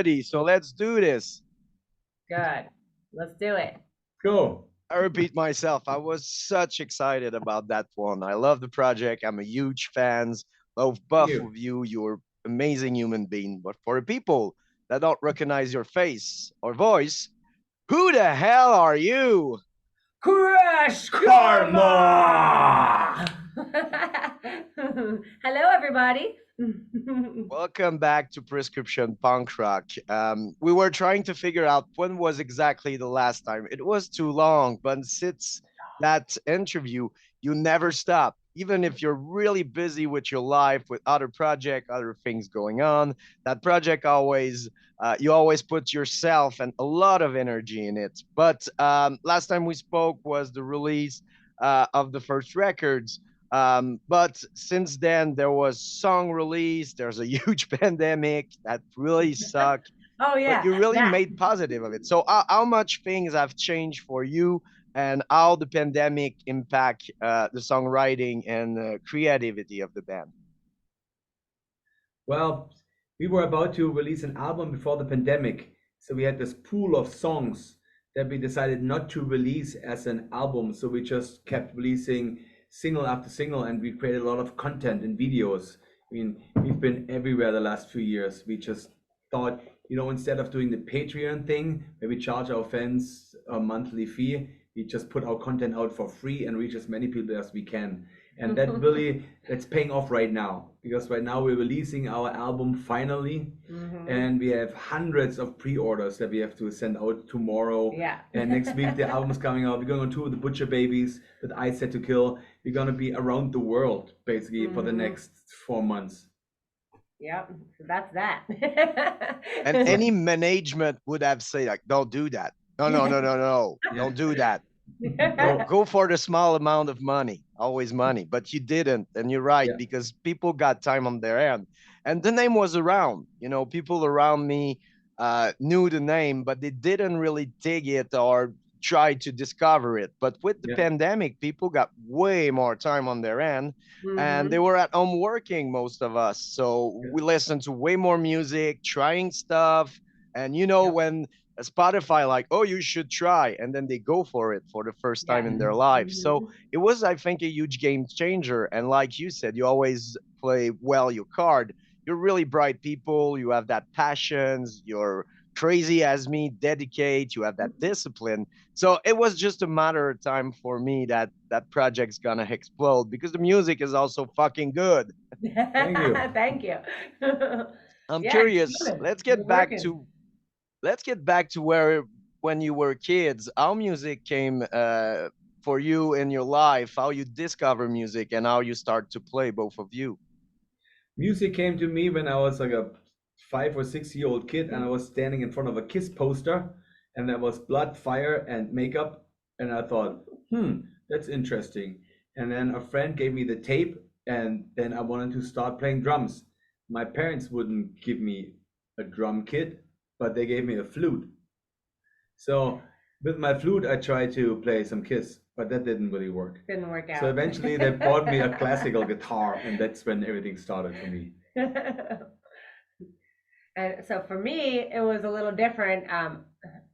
ready. So let's do this. Good. Let's do it. Go. I repeat myself. I was such excited about that one. I love the project. I'm a huge fan of Thank both you. of you. You're amazing human being. But for the people that don't recognize your face or voice, who the hell are you? Crash Karma! Hello, everybody. Welcome back to Prescription Punk Rock. We were trying to figure out when was exactly the last time. It was too long, but since that interview, you never stop. Even if you're really busy with your life, with other project, other things going on, that project always, you always put yourself and a lot of energy in it. But last time we spoke was the release of the first records. But since then, there was song release. There's a huge pandemic that really sucked. Oh, But yeah. you really That. made positive of it. So, how much things have changed for you, and how the pandemic impact the songwriting and creativity of the band? Well, we were about to release an album before the pandemic, so we had this pool of songs that we decided not to release as an album. So we just kept releasing single after single, and we created a lot of content and videos. I mean, we've been everywhere the last few years. We just thought, instead of doing the Patreon thing, where we charge our fans a monthly fee, we just put our content out for free and reach as many people as we can. And that's paying off right now, because right now we're releasing our album finally, and we have hundreds of pre-orders that we have to send out tomorrow. Yeah. And next week the album's coming out. We're going on tour with the Butcher Babies, with I Set to Kill. We're going to be around the world basically for the next 4 months. Yep. So that's that. And any management would have said, like, don't do that. No, no, no, no, no. Don't do that. Go for the small amount of money, always money. But you didn't, and you're right, Yeah. because people got time on their end, and the name was around. People around me knew the name, but they didn't really dig it or try to discover it. But with the pandemic, people got way more time on their end, and they were at home working, most of us. So we listened to way more music, trying stuff, and when Spotify, like, oh, you should try, and then they go for it for the first time in their life. So it was, I think, a huge game changer. And like you said, you always play well your card. You're really bright people. You have that passions. You're crazy as me, dedicate. You have that discipline. So it was just a matter of time for me that that project's gonna explode, because the music is also fucking good. Thank you. Thank you. I'm Yeah, curious. good. Let's You're get back working. to where, when you were kids, how music came for you in your life, how you discover music, and how you start to play, both of you. Music came to me when I was like a 5 or 6 year old kid, and I was standing in front of a Kiss poster, and there was blood, fire, and makeup, and I thought, that's interesting. And then a friend gave me the tape, and then I wanted to start playing drums. My parents wouldn't give me a drum kit, but they gave me a flute. So with my flute, I tried to play some Kiss, but that didn't really work. Didn't work out. So eventually they bought me a classical guitar, and that's when everything started for me. And so for me, it was a little different.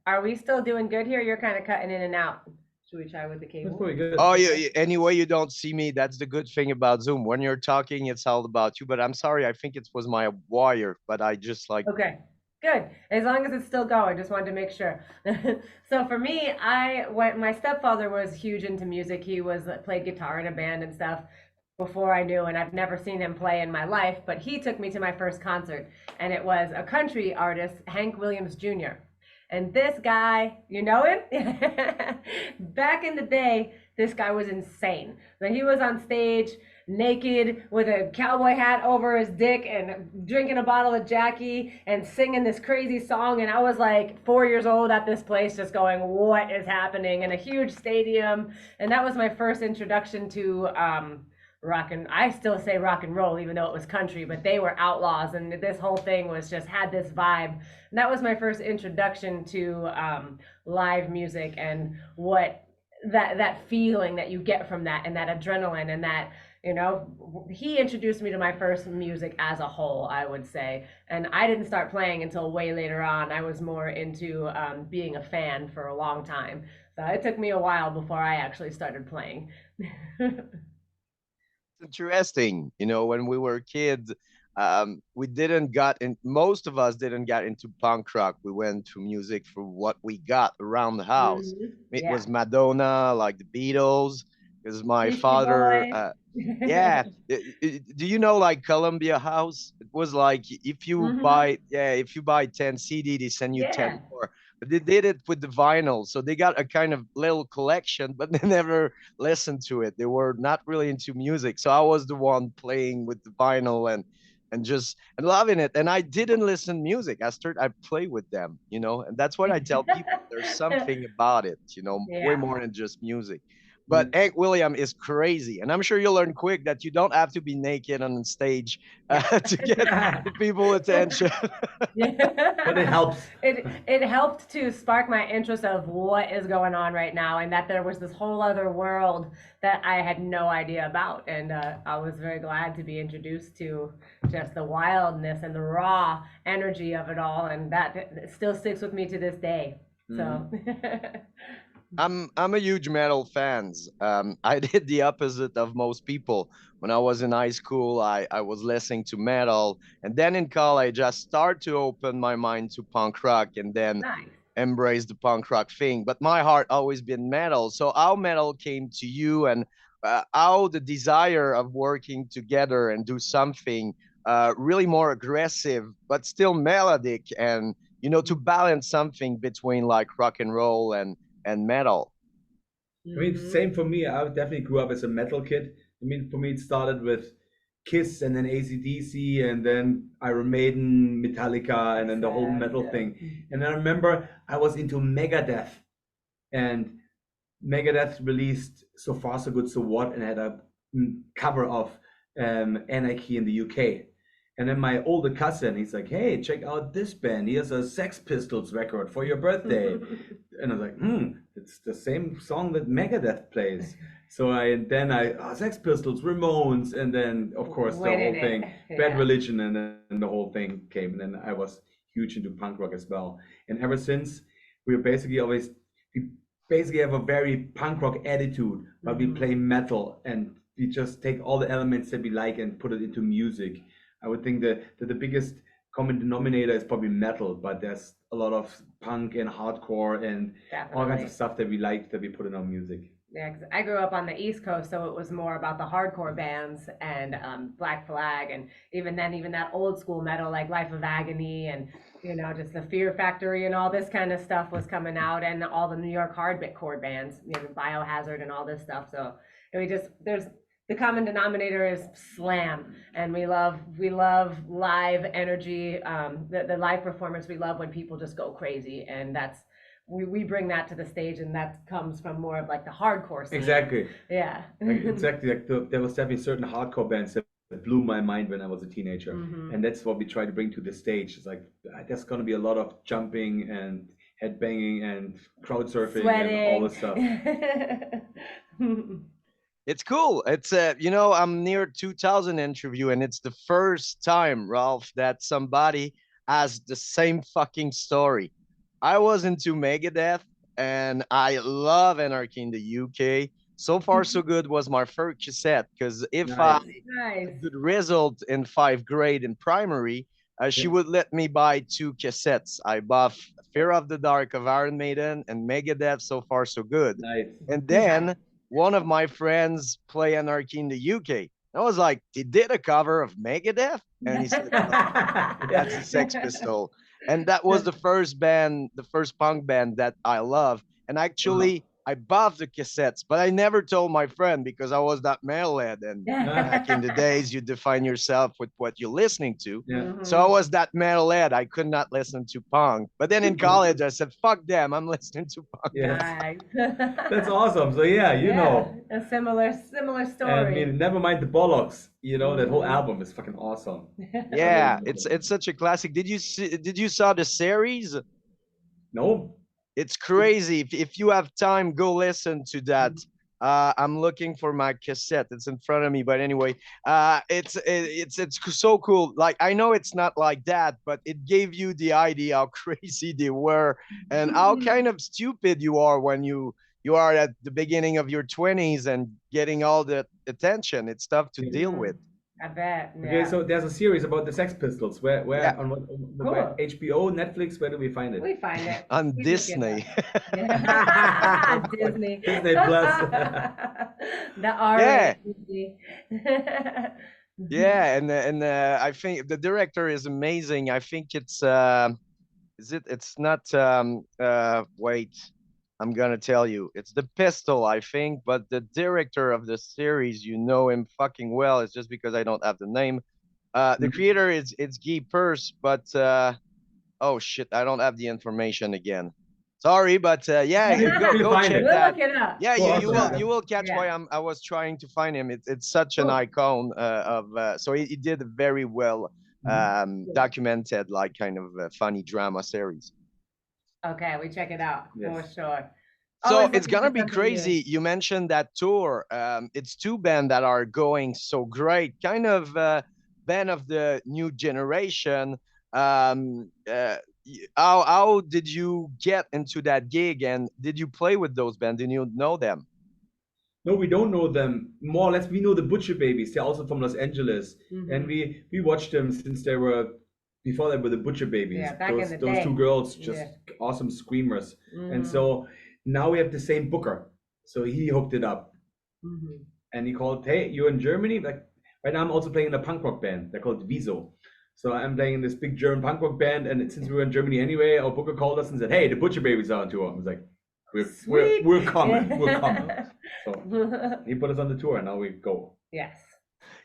Are we still doing good here? You're kind of cutting in and out. Should we try with the That's cable? pretty good. Oh, anyway, you don't see me. That's the good thing about Zoom. When you're talking, it's all about you. But I'm sorry, I think it was my wire, but I just like. Okay, good. As long as it's still going, just wanted to make sure. So for me, my stepfather was huge into music. He played guitar in a band and stuff before I knew, and I've never seen him play in my life, but he took me to my first concert, and it was a country artist, Hank Williams Jr. And this guy, you know him? Back in the day, this guy was insane. When he was on stage naked with a cowboy hat over his dick and drinking a bottle of Jackie and singing this crazy song, and I was like 4 years old at this place just going, what is happening, in a huge stadium. And that was my first introduction to I still say rock and roll, even though it was country, but they were outlaws, and this whole thing had this vibe. And that was my first introduction to live music, and what that feeling that you get from that, and that adrenaline, and that You know, he introduced me to my first music as a whole, I would say. And I didn't start playing until way later on. I was more into being a fan for a long time. So it took me a while before I actually started playing. Interesting. You know, when we were kids, we didn't got in. Most of us didn't get into punk rock. We went to music for what we got around the house. It Yeah. was Madonna, like the Beatles, because my Beastie father. Boys. Yeah, do you know like Columbia House? It was like if you Hmm. buy, yeah, if you buy 10 CD, they send you 10 Yeah. more. But they did it with the vinyl, so they got a kind of little collection, but they never listened to it. They were not really into music. So I was the one playing with the vinyl and just and loving it. And I didn't listen music. I play with them, you know, and that's what I tell people. There's something about it, you know, way Yeah. more than just music. But Yeah. Hank William is crazy, and I'm sure you'll learn quick that you don't have to be naked on stage Yeah. to get the people attention. But it Yeah. helps. It helped to spark my interest of what is going on right now, and that there was this whole other world that I had no idea about. And I was very glad to be introduced to just the wildness and the raw energy of it all, and that still sticks with me to this day. So Mhm. I'm a huge metal fans. I did the opposite of most people. When I was in high school, I was listening to metal, and then in college, I started to open my mind to punk rock, and then nice. embrace the punk rock thing. But my heart always been metal. So how metal came to you, and how the desire of working together and do something really more aggressive, but still melodic, and you know to balance something between like rock and roll and metal. I mean, Hmm. same for me. I definitely grew up as a metal kid. I mean, for me, it started with Kiss and then AC/DC and then Iron Maiden, Metallica, and then the whole Excellent. metal thing. And I remember I was into Megadeth, and Megadeth released So Far So Good So What and had a cover of Anarchy in the UK. And then my older cousin, he's like, "Hey, check out this band. Here's a Sex Pistols record for your birthday." And I was like, it's the same song that Megadeth plays. So Sex Pistols, Ramones, and then of course the Winning whole it. thing, Bad Yeah. Religion, and then the whole thing came. And then I was huge into punk rock as well. And ever since, we we basically have a very punk rock attitude, but we play Hmm. metal and we just take all the elements that we like and put it into music. I would think that the biggest common denominator is probably metal, but there's a lot of punk and hardcore and all kinds of Definitely. stuff that we like that we put in our music. Yeah, 'cause I grew up on the East Coast, so it was more about the hardcore bands and Black Flag, and even then, even that old school metal like Life of Agony and just the Fear Factory and all this kind of stuff was coming out, and all the New York hardcore bands, Biohazard and all this stuff. So we just there's the common denominator is slam, and we love live energy, the live performance. We love when people just go crazy, and we bring that to the stage, and that comes from more of like the hardcore scene. Exactly. Yeah. Exactly. There was definitely certain hardcore bands that blew my mind when I was a teenager, Hmm. and that's what we try to bring to the stage. It's like there's gonna be a lot of jumping and headbanging and crowd surfing and all Sweating. this stuff. It's cool. It's you know, I'm near 2000 interview, and it's the first time, Ralph, that somebody has the same fucking story. I was into Megadeth, and I love Anarchy in the UK. So Far So Good was my first cassette because if I Nice. a Nice. good result in 5th grade in primary, she Yeah. would let me buy 2 cassettes. I bought Fear of the Dark of Iron Maiden and Megadeth. So Far So Good, Nice. and Nice. then one of my friends play Anarchy in the UK. I was like, they did a cover of Megadeth? And he said, no, that's the Yeah. Sex Pistol. And that was the first band, the first punk band that I love. And Wow. actually, I bought the cassettes, but I never told my friend because I was that metalhead. And back in the days, you define yourself with what you're listening to. Yeah. So I Hmm. was that metalhead. I could not listen to punk. But then in college, I said, fuck them. I'm listening to punk now. Yes. Nice. That's awesome. So yeah, Yeah, a similar and I story. mean, never mind the bollocks. That whole Hmm. album is fucking awesome. I really Yeah, love it's it. it's such a classic. Did you saw the series? No. It's crazy. If you have time, go listen to that. I'm looking for my cassette. It's in front of me, but anyway, it's so cool. Like I know it's not like that, but it gave you the idea how crazy they were and how kind of stupid you are when you are at the beginning of your 20s and getting all the attention. It's tough to deal with. I bet. Okay, Yeah. so there's a series about the Sex Pistols. Yeah, Where on what, where Cool. HBO, Netflix, where do we find it? We find it. on We just get Disney. that. Yeah. Disney. Disney Plus. The R-rated Yeah, Disney. yeah, and I think the director is amazing. I think it's is it? It's not. Wait, I'm gonna tell you. It's the Pistol, I think. But the director of the series, you know him fucking well. It's just because I don't have the name. The Mhm. creator is it's Guy Pearce, but oh shit, I don't have the information again. Sorry, but yeah, We'll go find check it. We'll that. look it up. Yeah, Oh, For you awesome. will sure. you will catch Yeah. why I was trying to find him. It's such an Cool. icon of so he did a very well Mhm. Cool. documented like kind of funny drama series. Okay, we check it out for Yes. sure. So Always it's looking for gonna be something new. crazy. You mentioned that tour. It's two bands that are going so great, kind of band of the new generation. Um, uh, how did you get into that gig, and did you play with those bands? Did you know them? No, we don't know them. More or less, we know the Butcher Babies. They're also from Los Angeles, and Hmm. we watched them since they were before they were the Butcher Yeah, Babies. back in Those the those two day. girls, just Yeah. awesome screamers. And Hmm. so now we have the same booker. So he hooked it up, Hmm. and he called, "Hey, you're in Germany?" Like right now, I'm also playing in a punk rock band. They're called WIZO. So I'm playing in this big German punk rock band, and since we were in Germany anyway, our booker called us and said, "Hey, the Butcher Babies are on tour." I was like, Sweet. we're coming, we're coming." Yeah. So he put us on the tour, and now we go. Yes.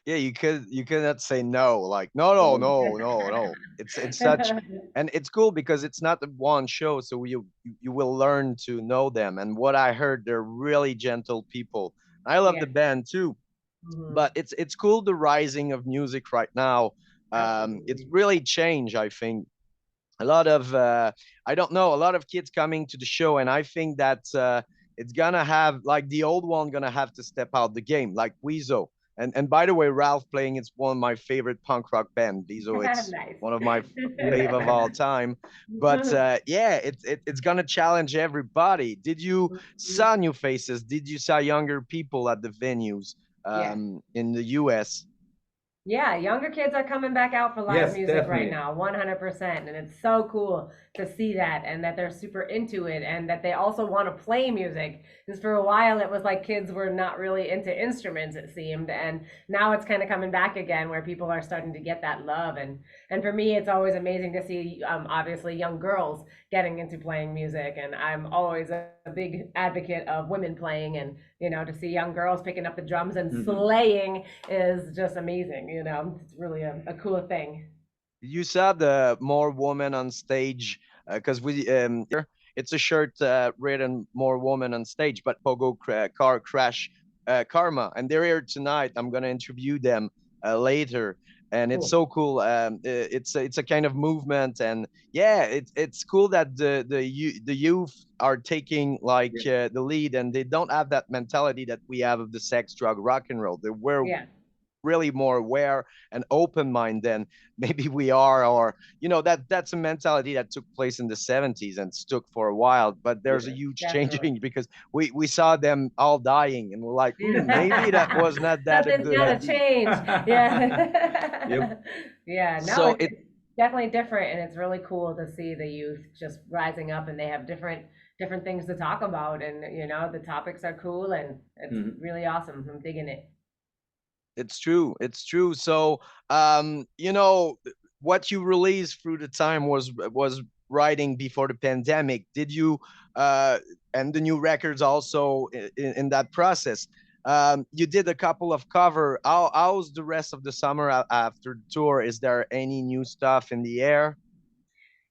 Yeah, you cannot say no. Like no. It's such, and it's cool because it's not the one show, so you will learn to know them. And what I heard, they're really gentle people. I love the Yeah. band too, Hmm. but it's cool the rising of music right now. It's Absolutely. really changed, I think. A lot of I don't know, a lot of kids coming to the show, and I think that it's gonna have like the old one gonna have to step out the game, like WIZO. And by the way, Ralph playing it's one of my favorite punk rock band. WIZO, it's Nice. one of my fave Yeah. of all time. But yeah, it's gonna challenge everybody. Did you saw new faces? Did you saw younger people at the venues Yeah. in the US? Yeah, younger kids are coming back out for live Yes, music right definitely. now, 100%. And it's so cool to see that and that they're super into it and that they also want to play music. Because for a while it was like kids were not really into instruments, it seemed. And now it's kind of coming back again where people are starting to get that love. And for me, it's always amazing to see, obviously, young girls getting into playing music. And I'm always a big advocate of women playing and, to see young girls picking up the drums and Hmm. slaying is just amazing. It's really a cool thing. You saw the more woman on stage because we it's a shirt written more woman on stage, but Pogo Car Crash Karma, and they're here tonight. I'm gonna interview them later, and it's Cool. so cool. It's a kind of movement, and yeah, it's cool that the youth are taking like Yeah. the lead, and they don't have that mentality that we have of the sex, drug, rock and roll. They were Yeah. really more aware and open mind than maybe we are, or that's a mentality that took place in the 70s and stuck for a while, but there's a Yeah. huge Definitely. changing because we saw them all dying and we're like, maybe that Yeah. was not that a Something's good got to idea. change. Yeah. Yep. Yeah. No, So it's it definitely different, and it's really cool to see the youth just rising up, and they have different things to talk about, and the topics are cool, and it's Mhm. really awesome. I'm digging it. it's true. So what you released through the time was writing before the pandemic. Did you uh and the new records also in that process? You did a couple of cover. How's the rest of the summer after the tour? Is there any new stuff in the air?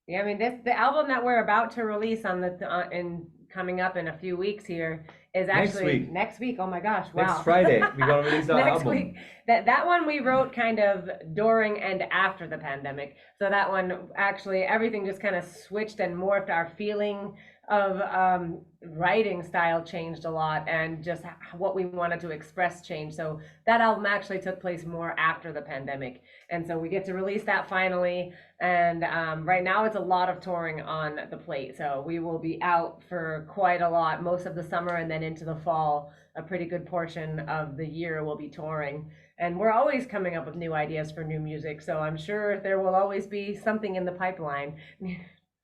Yeah, I mean, the album that we're about to release on the in coming up in a few weeks here is Next actually week, next week. Oh my gosh, next wow. Friday, we're gonna release our Next week. album. That one we wrote kind of during and after the pandemic. So that one actually everything just kind of switched and morphed our feeling writing style changed a lot, and just what we wanted to express changed. So that album actually took place more after the pandemic, and so we get to release that finally. And right now it's a lot of touring on the plate, so we will be out for quite a lot most of the summer, and then into the fall a pretty good portion of the year will be touring. And we're always coming up with new ideas for new music, so I'm sure there will always be something in the pipeline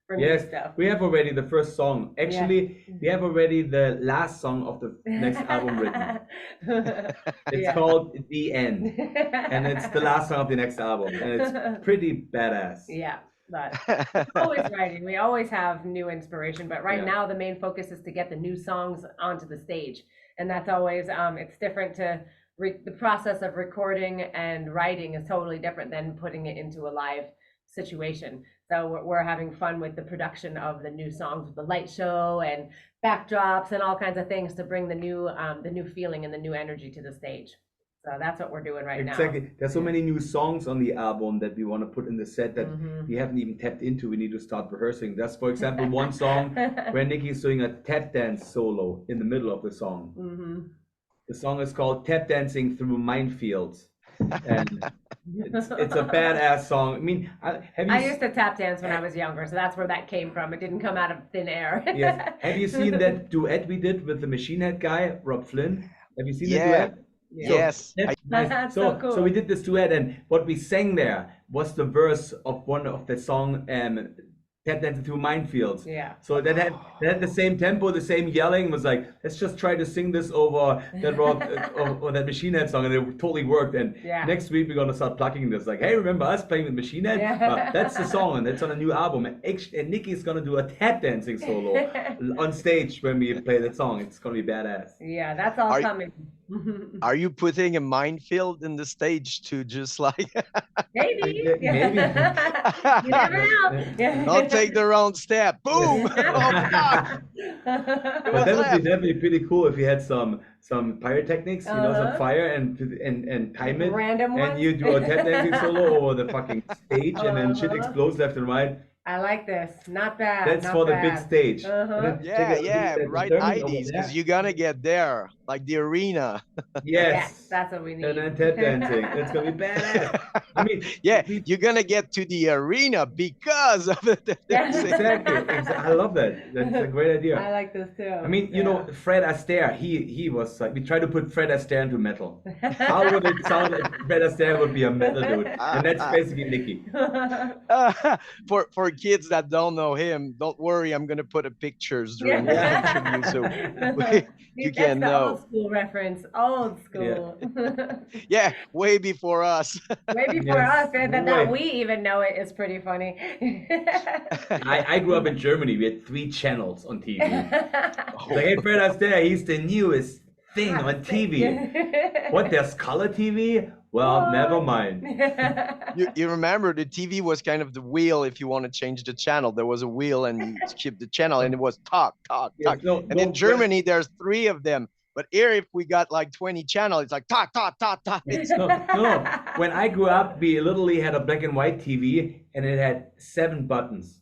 for new Yes, stuff. we have already the first song. Yeah. Actually, we have already the last song of the next album written. It's Yeah. called The End, and it's the last song of the next album, and it's pretty badass. Yeah, but always writing. We always have new inspiration, but right Yeah. now the main focus is to get the new songs onto the stage, and that's always it's different to the process of recording and writing is totally different than putting it into a live situation. So we're having fun with the production of the new songs, with the light show and backdrops and all kinds of things to bring the new feeling and the new energy to the stage. So that's what we're doing right now. Exactly. There's so many new songs on the album that we want to put in the set that Mhm. we haven't even tapped into. We need to start rehearsing. That's, for example, one song where Nikki's doing a tap dance solo in the middle of the song. Mhm. The song is called Tap Dancing Through Minefields. And it's a badass song. I mean, have you I used to tap dance when I was younger, so that's where that came from. It didn't come out of thin air. yes. Have you seen that duet we did with the Machine Head guy, Rob Flynn? Have you seen the Yeah. duet? Yeah. Yes. That's nice. That's So, so cool. so we did this duet, and what we sang there was the verse of one of the song, Tap Dancing Through Minefields. Yeah. So that had the same tempo, the same yelling. Was like, let's just try to sing this over that rock or that Machine Head song, and it totally worked. And Yeah. next week we're gonna start plugging this. Like, hey, remember us playing with Machine Head? Yeah. Well, that's the song, and that's on a new album. And Nikki's gonna do a tap dancing solo on stage when we play that song. It's gonna be badass. Yeah, that's all Are- coming. Are you putting a minefield in the stage to just like Maybe. Maybe. You never know. Yeah. not take the wrong step? Boom! Oh, fuck! But was that would left. be definitely pretty cool if you had some pyrotechnics, some Uh-huh. fire and time it, Random and ones. you do a tap dancing solo over the fucking stage, and then shit Uh-huh. explodes left and right. I like this. Not bad. That's not for the bad. big stage. Uh-huh. And then take Yeah, a yeah, look at the right turn over IDs, there. because you're gonna get there, like the arena. Yes. That's what we need. And then tap dancing. It's gonna be badass. I mean, Yeah, we- you're gonna get to the arena because of the Yeah. exactly. I love that. That's a great idea. I like this too. I mean, you know, Fred Astaire, he was like, we tried to put Fred Astaire into metal. How would it sound if Fred Astaire would be a metal dude? And that's basically Nikki. for kids that don't know him, don't worry, I'm gonna put a pictures during the interview so you That's can the know. old school reference. Old school. Yeah, way before us. Way before Yes, us, and that way. we even know it is pretty funny. I grew up in Germany. We had 3 channels on TV. It's like, hey, Fred Astaire, he's the newest thing on TV. What, there's color TV? Well, What? never mind. You remember the TV was kind of the wheel. If you want to change the channel, there was a wheel and you skip the channel and it was talk. Yes, no, And no, in Germany, there's 3 of them. But here, if we got like 20 channels, it's like talk. It's no. When I grew up, we literally had a black and white TV, and it had 7 buttons.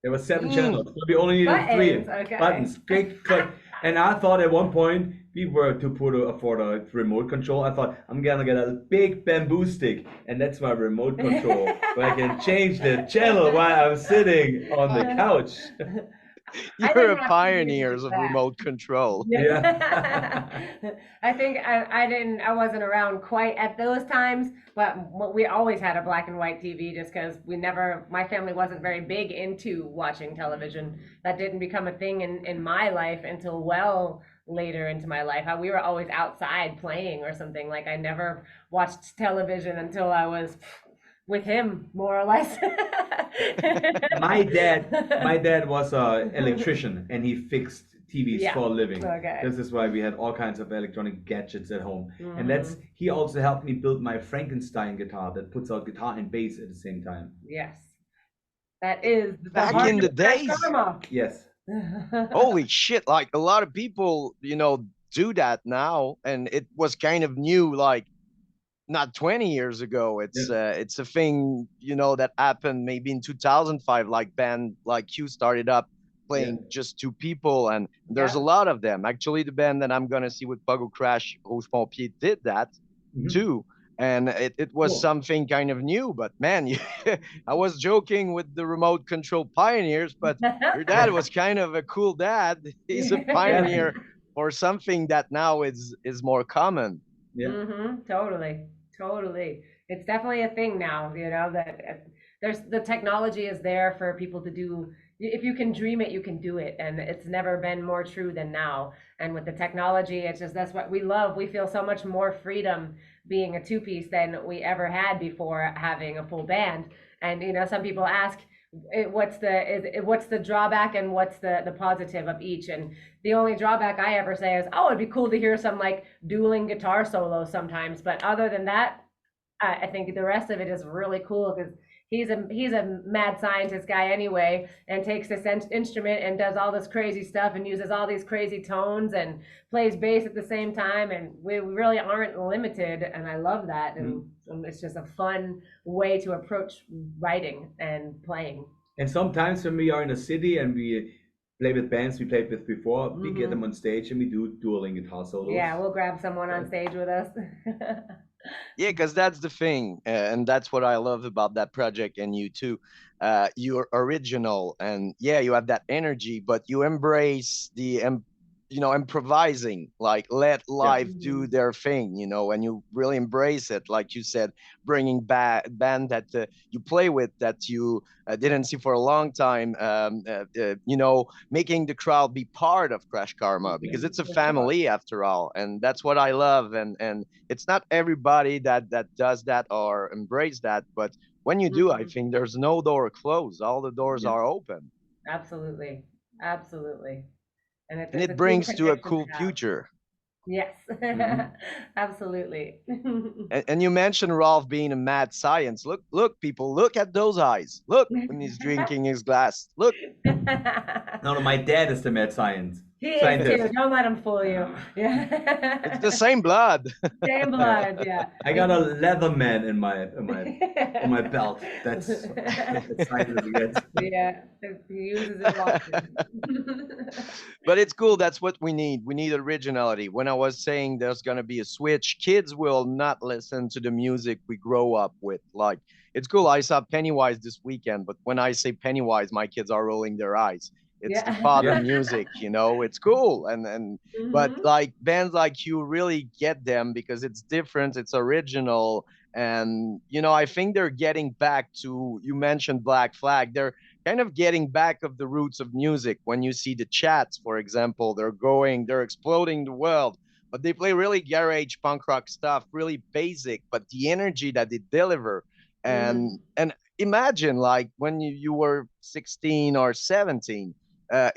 There were 7 channels, so we only needed 3 Buttons, okay. buttons. Click, click. And I thought at one point we were to afford a remote control. I thought I'm gonna get a big bamboo stick, and that's my remote control, where I can change the channel while I'm sitting on the couch. I you're didn't a have to pioneers use of that. remote control. I think I wasn't around quite at those times, but we always had a black and white TV just because my family wasn't very big into watching television. That didn't become a thing in my life until well later into my life. We were always outside playing or something. Like I never watched television until I was with him, more or less. My dad was an electrician, and he fixed TVs Yeah. for a living. Okay. This is why we had all kinds of electronic gadgets at home. Mhm. And he also helped me build my Frankenstein guitar that puts out guitar and bass at the same time. Yes. That is the Back heart in the of Crash days. Karma. Yes. Holy shit, like a lot of people, do that now, and it was kind of new, like not 20 years ago. It's a thing, that happened maybe in 2005, like band like you started up Yeah. playing just two people, and there's a Yep. lot of them. Actually, the band that I'm gonna see with Pago Crash, Rouge Pompier, did that Hmm. too. And it was Cool. something kind of new, but man, I was joking with the remote control pioneers, but your dad was kind of a cool dad. He's a Yeah. pioneer for something that now is more common. Yeah. Totally. Totally. It's definitely a thing now, that there's the technology is there for people to do. If you can dream it, you can do it. And it's never been more true than now. And with the technology, it's just that's what we love. We feel so much more freedom being a two piece than we ever had before having a full band. And some people ask, what's the drawback and what's the positive of each? And the only drawback I ever say is, oh, it'd be cool to hear some like dueling guitar solos sometimes. But other than that, I think the rest of it is really cool because he's a mad scientist guy anyway, and takes this instrument and does all this crazy stuff and uses all these crazy tones and plays bass at the same time, and we really aren't limited, and I love that, and Mhm. it's just a fun way to approach writing and playing. And sometimes when we are in a city and we play with bands we played with before, we get them Hmm. on stage and we do dueling guitar Yeah, solos. we'll grab someone on Right? stage with us. Yeah, because that's the thing, and that's what I love about that project and you too. You're original, and yeah, you have that energy, but you embrace improvising, like let Yeah. life do their thing, and you really embrace it, like you said, bringing back band that you play with that you didn't see for a long time, making the crowd be part of Crash Karma because it's a For sure. family after all, and that's what I love, and it's not everybody that does that or embrace that, but when you do, I Hmm. think there's no door closed, all the doors Yeah. are open, Absolutely. Absolutely. And and it's it a cool brings to a connection to cool have. future. Yes. Hmm. Absolutely. And you mentioned Rolf being a mad science. Look, people, look at those eyes. Look when he's drinking his glass. Look. No, no, my dad is the mad He is too. scientist. Don't let him fool you. It's the Yeah. same blood. Same Yeah. blood. Yeah. I got a leather man in my belt. That's as science as it gets. Yeah. He uses it often. But it's cool. That's what we need. We need originality. When I was saying there's gonna be a switch, kids will not listen to the music we grow up with. Like it's cool. I saw Pennywise this weekend, but when I say Pennywise, my kids are rolling their eyes. It's the father Yeah. Yeah. music. It's cool. And but Hmm. like bands like you really get them because it's different, it's original. And I think they're getting back to, you mentioned Black Flag. They're kind of getting back of the roots of music. When you see the chats, for example, they're exploding the world, but they play really garage punk rock stuff, really basic, but the energy that they deliver. and Hmm. and imagine like when you were 16 or 17,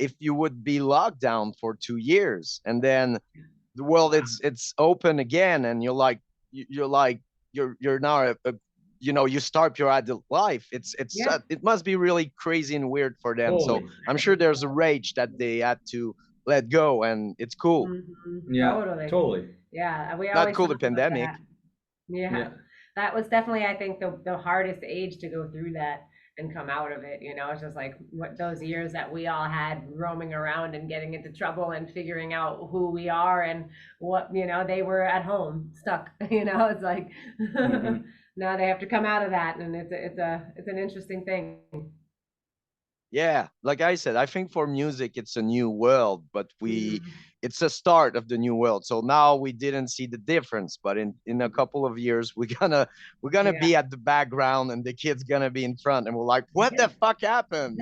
if you would be locked down for 2 years, and then the world Wow. it's open again, and you're like you're now you start your adult life. Yeah. It must be really crazy and weird for them, so Totally. I'm sure there's a rage that they had to let go, and it's cool. Yeah. Totally. Totally. Yeah. We Not always cool talk the about that. pandemic. Yeah. Yeah. That was definitely, I think, the hardest age to go through that and come out of it. It's just like what those years that we all had roaming around and getting into trouble and figuring out who we are and what, they were at home stuck. It's like Hmm. now they have to come out of that, and it's an interesting thing. Yeah, like I said, I think for music it's a new world, but Mhm. it's a start of the new world. So now we didn't see the difference, but in a couple of years we're gonna Yeah. be at the background and the kids gonna be in front, and we're like, what the fuck happened?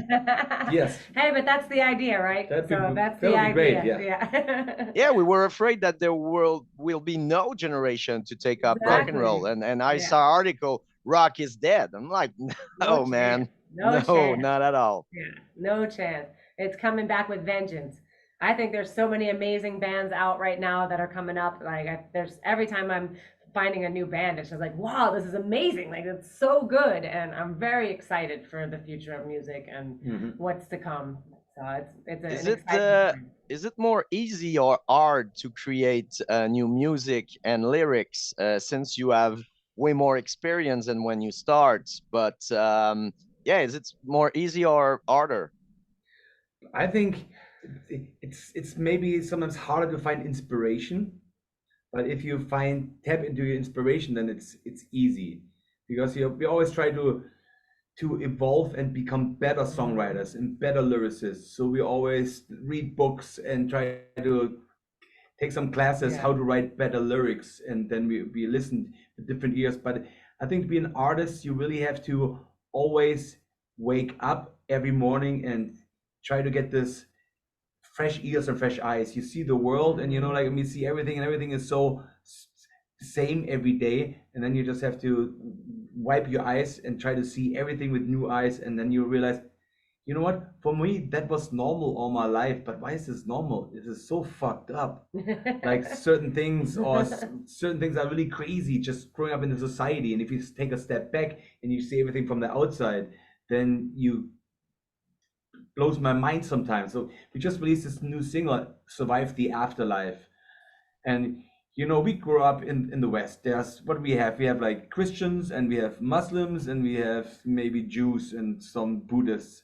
Yes. Hey, but that's the idea, right? That'd be So that's that the would be great. idea. Yeah. Yeah. Yeah, we were afraid that there will be no generation to take up rock Right. and roll, Exactly. and I Yeah. saw an article, rock is dead. I'm like, No no, chance. man, No no, chance. not at all. Yeah. No chance. It's coming back with vengeance. I think there's so many amazing bands out right now that are coming up. Like there's every time I'm finding a new band, it's just like, wow, this is amazing. Like it's so good, and I'm very excited for the future of music and Hmm. what's to come. So Is an it exciting time. more easy or hard to create new music and lyrics since you have way more experience than when you start? But yeah, is it more easy or harder? I think it's maybe sometimes harder to find inspiration, but if you find tap into your inspiration, then it's easy because we always try to evolve and become better Mhm. songwriters and better lyricists. So we always read books and try to take some classes how to Yeah. write better lyrics, and then we listen to different ears. But I think to be an artist, you really have to always wake up every morning and try to get this fresh ears and fresh eyes. You see the world, and Mhm. like we see everything, and everything is so same every day. And then you just have to wipe your eyes and try to see everything with new eyes, and then you realize, you know what? For me, that was normal all my life. But why is this normal? This is so fucked up. Like certain things, or certain things are really crazy just growing up in the society. And if you take a step back and you see everything from the outside, then you blows my mind sometimes. So we just released this new single, "Survive the Afterlife," and we grew up in the West. There's what we have. We have like Christians, and we have Muslims, and we have maybe Jews and some Buddhists.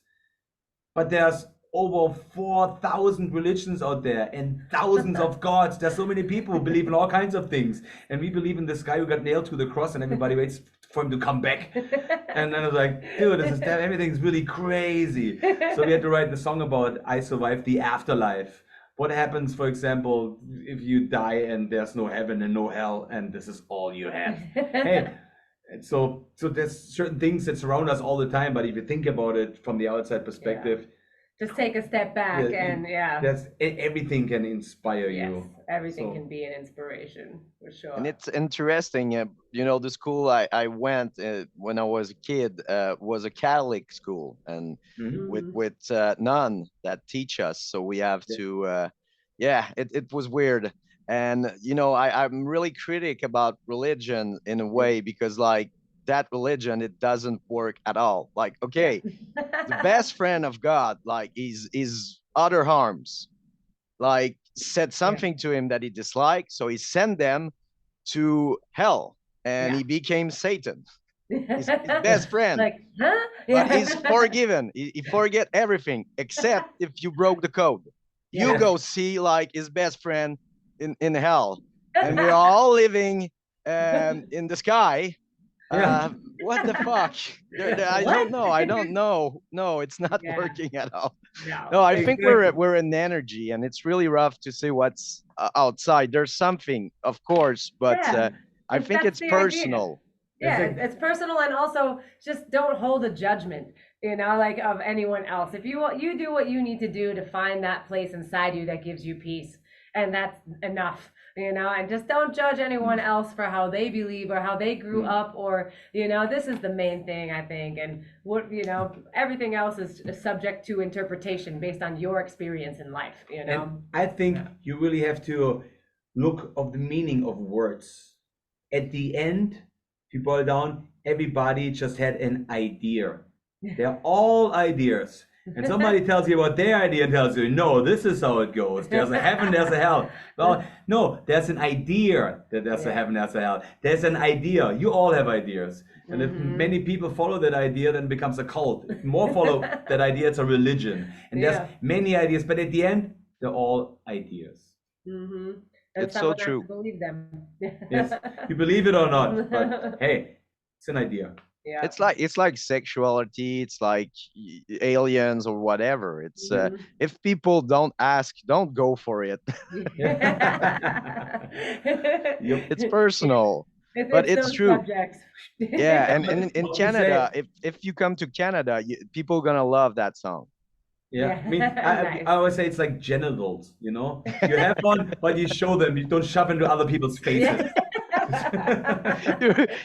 But there's over 4,000 religions out there and thousands of gods. There's so many people who believe in all kinds of things. And we believe in this guy who got nailed to the cross, and everybody waits for him to come back. And then I was like, dude, everything's really crazy. So we had to write the song about I survived the afterlife. What happens, for example, if you die and there's no heaven and no hell, and this is all you have? Hey, and so there's certain things that surround us all the time, but if you think about it from the outside Yeah. perspective, Just take a step yeah, back and yeah. everything can inspire Yes, you. everything So, can be an inspiration for And sure. it's interesting, the school I went when I was a kid was a Catholic school, and mhm. Hmm. with none that teach us, so we have Yeah, to, yeah, it was weird. And I'm really critic about religion in a yeah, way, because like that religion, it doesn't work at all. Like, Yeah. okay, the best friend of God, like, is other harms, like said Yeah. something to him that he disliked, so he sent them to hell, and Yeah. he became Satan, his best friend. Like, huh? But he's Yeah. forgiven. He forget everything except if you broke the code. You Yeah. yes, go see like his best friend in hell, and we're all living in the sky. yeah. What the fuck? I What? don't know. I don't know. No, it's not Yeah. working at all. No, No. I think we're Exactly. we're an energy, and it's really rough to see what's outside. There's something, of course, but Yeah. I think That's it's the idea. personal. Yeah, Exactly. it's personal, and also just don't hold a judgment, like of anyone else. If you do what you need to do to find that place inside you that gives you peace, and that's enough. And just don't judge anyone Mm, else for how they believe or how they grew mm. up, or this is the main thing, I think. And everything else is subject to interpretation based on your experience in life. And I think you really have to look of the meaning of words. At the end, if you boil down, everybody just had an idea. They're all ideas. And somebody tells you what their idea, tells you, no, this is how it goes. There's a heaven, there's a hell. Well, no, there's an idea that there's a Yeah. heaven, there's a hell. There's an idea. You all have ideas. And if Hmm. many people follow that idea, then it becomes a cult. If more follow that idea, it's a religion. And there's Yeah. many ideas, but at the end, they're all ideas. Hmm. And It's so someone has to true. believe them. Yes, you believe it or not, but hey, it's an idea. Yeah. It's like sexuality. It's like aliens or whatever. It's Yeah. Hmm. if people don't ask, don't go for it. Yeah. Yep. It's Yeah. personal, but It's it's those true. subjects. Yeah, and But in what we Canada, say, if you come to Canada, people gonna love that song. yeah, I mean, Yeah. I Nice. always say it's like genitals, you know? You have one, but you show them, you don't shove into other people's Yeah. faces.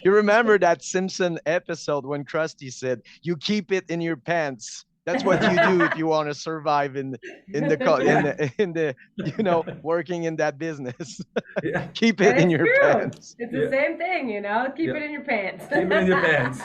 You remember that Simpson episode when Krusty said, "You keep it in your pants." That's what you do if you want to survive Yeah. in the working in that business. Yeah. Keep And it in it's your true. pants. It's the Yeah. same thing. Keep Yeah. it in your pants. Keep it in your pants.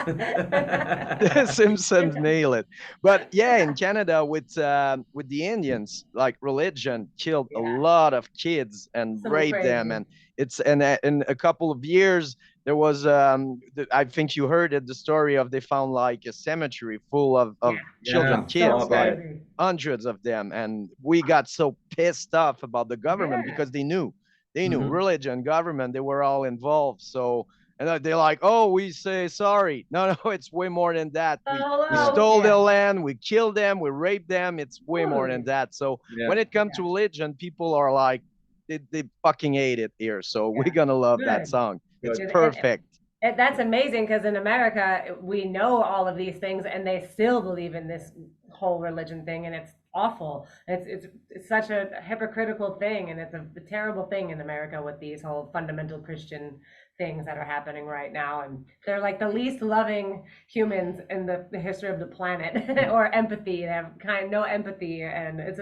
The Simpsons nail it. But yeah, in Canada with the Indians, like religion killed a Yeah. lot of kids and Something raped them, crazy. and it's and in a couple of years there was I think you heard it, the story of they found like a cemetery full Yeah. of children, Yeah. So Oh, kids, like right. crazy. hundreds of them. And we got so pissed off about the government Yeah. because they knew Hmm. religion, government, they were all involved. So and they're like, oh, we say sorry. No, no, it's way more than that. We Yeah. Hello. stole their Yeah. land, we killed them, we raped them. It's way more than Holy. that. So Yeah. when it comes to Yeah. religion, people are like, they fucking hate it here. So we're Yeah. gonna love that Good. song. It's Good. perfect. That's amazing because in America we know all of these things and they still believe in this whole religion thing and it's awful. It's such a hypocritical thing and it's a terrible thing in America with these whole fundamental Christian things that are happening right now and they're like the least loving humans in the history of the planet or empathy. They have kind of no empathy and it's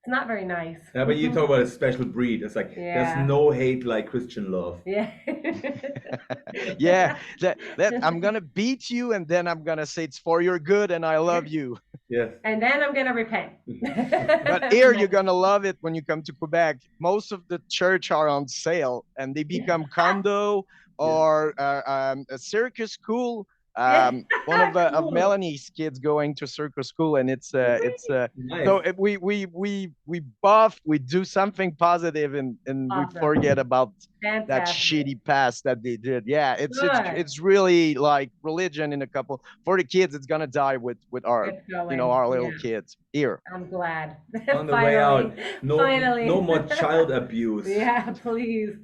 not very nice. Yeah, but you talk about a special breed. It's like there's Yeah. no hate like Christian love. Yeah. Yeah, that I'm gonna beat you and then I'm gonna say it's for your good and I love you. Yes. And then I'm gonna repent. But here you're gonna love it when you come to Quebec. Most of the church are on sale and they become condo Yeah. or a circus school. Yeah. One of Cool. Melanie's kids going to circus school, and it's Nice. so we buff, we do something positive, and we Awesome. forget about that Fantastic. shitty past that they did. Yeah, Good. it's really like religion in a couple for the kids. It's gonna die with our It's going. our Yeah. little kids here. I'm glad. On the way Finally. out, no Finally. no more child abuse. Yeah, please.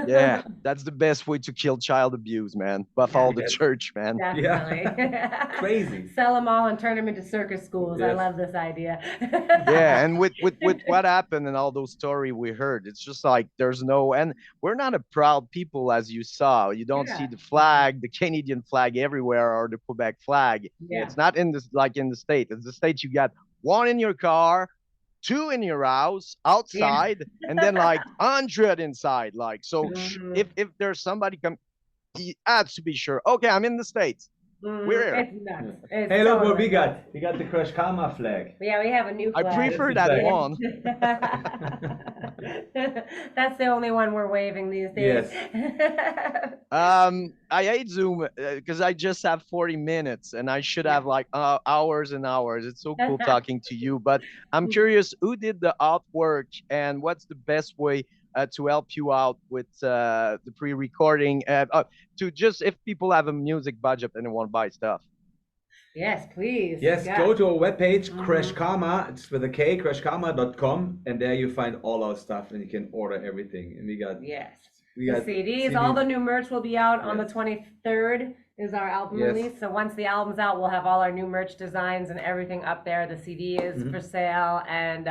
Yeah, that's the best way to kill child abuse, man. Buff Yeah. all the Yes. church, man. Definitely. Crazy. Sell them all and turn them into circus schools. I Yes. love this idea. Yeah, and with what happened and all those story we heard, it's just like there's no, and we're not a proud people as you saw. You don't see Yeah. the flag, the Canadian flag everywhere or the Quebec flag. Yeah. It's not in this like in the state. In the state you got one in your car, two in your house, Yeah. outside, and then like 100 inside. Like so, Mhm. if there's somebody come, he has to be sure. Okay, I'm in the states. We're here. It's nuts. It's Hey, look what we totally got. nuts. We got the KrashKarma flag. Yeah, we have a new I flag. prefer That's that the one. That's the only one we're waving these days. I hate Zoom because I just have 40 minutes and I should Yeah. have like hours and hours. It's so cool talking to you, but I'm curious who did the artwork and what's the best way to help you out with the pre-recording to just if people have a music budget and they want to buy stuff. Yes, please. Yes, Yeah. go to our webpage, Mhm. KrashKarma. It's with a K, KrashKarma.com, and there you find all our stuff and you can order everything. And Yes. we The got CDs, all the new merch will be out on the Yes. 23rd is our album Yes. release. So once the album's out, we'll have all our new merch designs and everything up there. The CD is Mhm. for sale and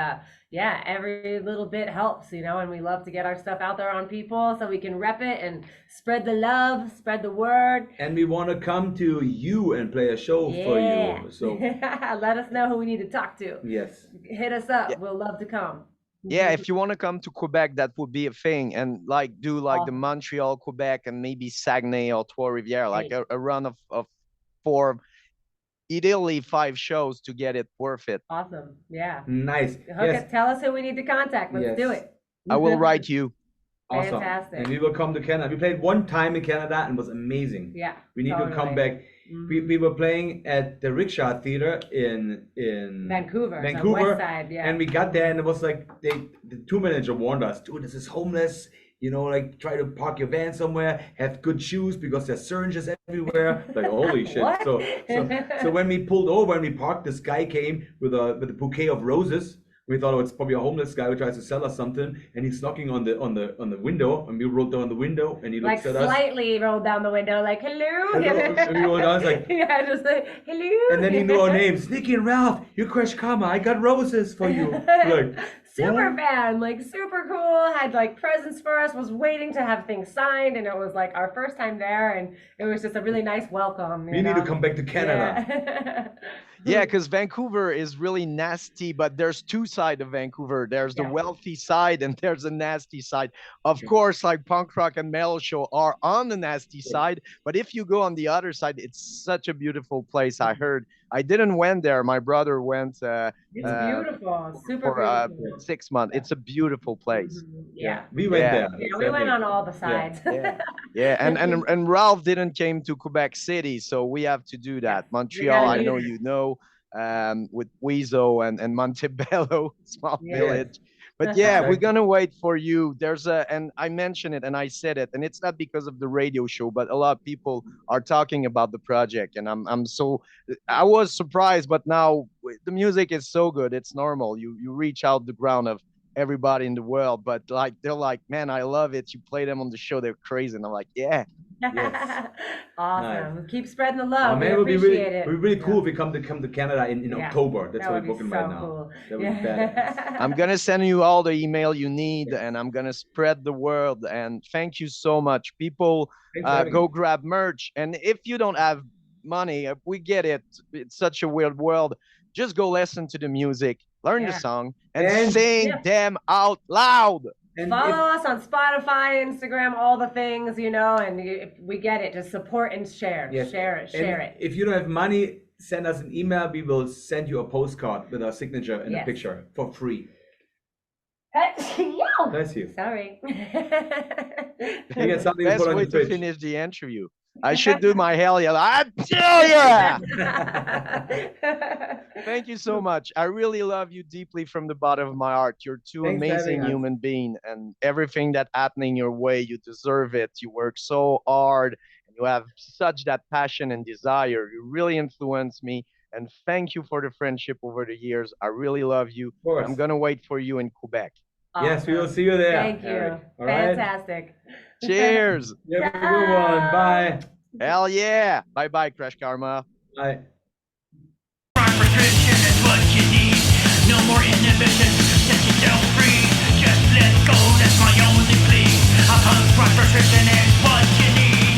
yeah, every little bit helps, and we love to get our stuff out there on people so we can rep it and spread the love, spread the word. and we want to come to you and play a show for Yeah. you. So Let us know who we need to talk to. yes, Hit us up. Yeah. We'll love to come. Yeah, if you want to come to Quebec, that would be a thing, and like do like the Awesome. Montreal, Quebec, and maybe Saguenay or Trois-Rivières, like Hey. a run of four, ideally 5 shows to get it worth it. Awesome. Yeah. nice. Yes, Tell us who we need to contact. Let's do Yes. it. I will write you. awesome. Fantastic. And we will come to Canada. We played one time in Canada and it was amazing. Yeah. We need to come totally. back. Mhm. We were playing at the Rickshaw Theater in Vancouver. So Vancouver, West Side, yeah. and we got there and it was like the tour manager warned us, dude, this is homeless. Like try to park your van somewhere, have good shoes because there's syringes everywhere. Like holy shit. What? So when we pulled over and we parked, this guy came with a bouquet of roses. We thought it was probably a homeless guy who tries to sell us something, and he's knocking on the window, and we rolled down the window, and he like looks at us. slightly rolled down the window, like hello. Hello. And we rolled down, it's like, yeah, just like hello. and then he knew our names, Nikki and Ralph. You're KrashKarma. I got roses for you. Like, super what? fan, like super cool, had like presents for us, was waiting to have things signed, and it was like our first time there, and it was just a really nice welcome. We need to come back to Canada. Yeah. Yeah, because Vancouver is really nasty, but there's two sides of Vancouver. There's the Yeah. wealthy side and there's a nasty side. Of course, like punk rock and metal show are on the nasty side, but if you go on the other side, it's such a beautiful place. I heard I didn't went there. My brother went It's uh, beautiful, super for beautiful. 6 months. It's a beautiful place. Yeah, Yeah. we went Yeah, there. Yeah, It's we went definitely, on all the yeah, sides. yeah, yeah. And Ralph didn't came to Quebec City, so we have to do Yes, that. we Montreal, gotta I yeah, do know that. you know, with WIZO and Montebello, small Yeah. yes, village. But yeah, we're exactly. gonna wait for you. There's a, and I mentioned it and I said it, and it's not because of the radio show, but a lot of people are talking about the project, and I'm so I was surprised, but now the music is so good, it's normal. You reach out the ground of everybody in the world, but like they're like, man, I love it. You play them on the show, they're crazy, and I'm like, yeah, Yes, nice. Awesome. Keep spreading the Oh love. We man, appreciate it would it. be really Yeah. cool if we come to Canada in Yeah. October. That's That what would we're be booking right so now. cool. That would be badass. I'm Yeah. gonna send you all the email you need, Yes. and I'm gonna spread the word. And thank you so much, people. Thanks for having Go me. grab merch, and if you don't have money, we get it. It's such a weird world. Just go listen to the music, learn the Yeah. song, and And sing Yeah. them out loud. if Follow us on Spotify, Instagram, all the things, and if we get it, just support and share. yes, Share it. and Share it. if you don't have money, send us an email. We will send you a postcard with our signature and a Yes. picture for free. Yo! Bless you. Sorry. You get something to Best put on way your to fridge. finish the interview. I should do my hell yeah. I tell ya. Thank you so much. I really love you deeply from the bottom of my heart. You're two Thanks for having amazing us. human being, and everything that happening your way, you deserve it. You work so hard, and you have such that passion and desire. You really influence me, and thank you for the friendship over the years. I really love you, Of and I'm course. gonna wait for you in Quebec. Yes, we will Awesome. see you there, Thank you. Eric. All right. Fantastic. Cheers. You have a good one. Bye. Hell yeah. Bye bye, Crash Karma. Bye. Prescription is what you need. No more inhibition, set yourself free. Just let go, that's my only plea. A punk prescription is what